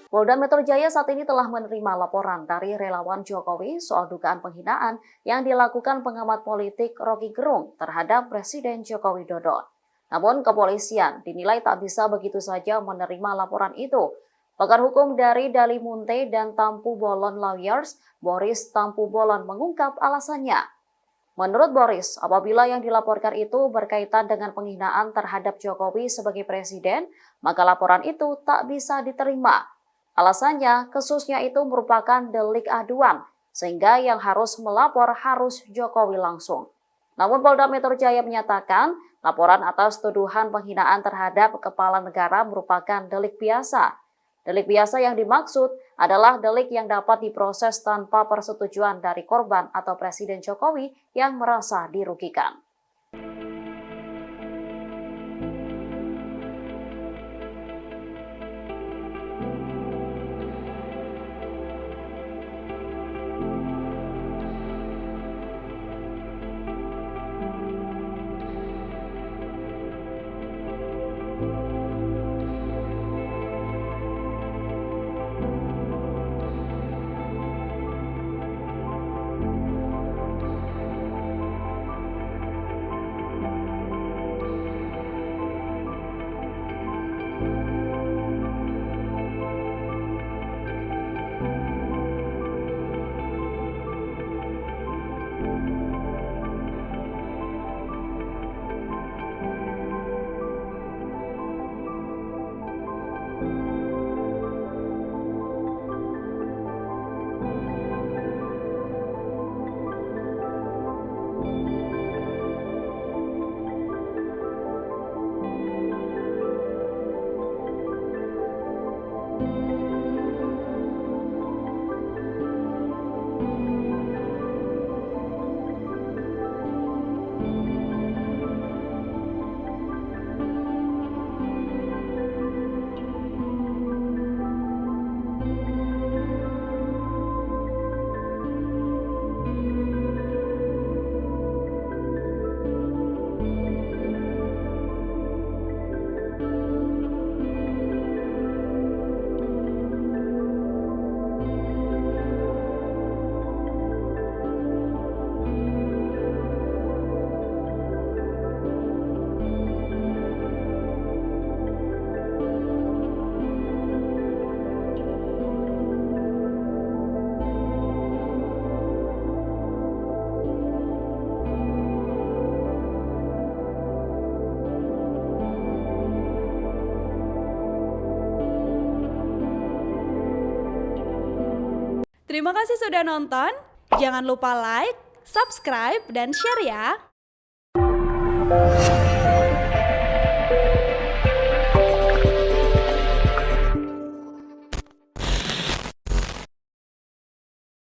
Polda Metro Jaya saat ini telah menerima laporan dari relawan Jokowi soal dugaan penghinaan yang dilakukan pengamat politik Rocky Gerung terhadap Presiden Joko Widodo. Namun kepolisian dinilai tak bisa begitu saja menerima laporan itu. Pakar hukum dari Dali Munte dan Tampu Bolon Lawyers, Boris Tampu Bolon mengungkap alasannya. Menurut Boris, apabila yang dilaporkan itu berkaitan dengan penghinaan terhadap Jokowi sebagai presiden, maka laporan itu tak bisa diterima. Alasannya, kasusnya itu merupakan delik aduan, sehingga yang harus melapor harus Jokowi langsung. Namun Polda Metro Jaya menyatakan, laporan atas tuduhan penghinaan terhadap kepala negara merupakan delik biasa. Delik biasa yang dimaksud adalah delik yang dapat diproses tanpa persetujuan dari korban atau Presiden Jokowi yang merasa dirugikan. Terima kasih sudah nonton. Jangan lupa like, subscribe, dan share ya.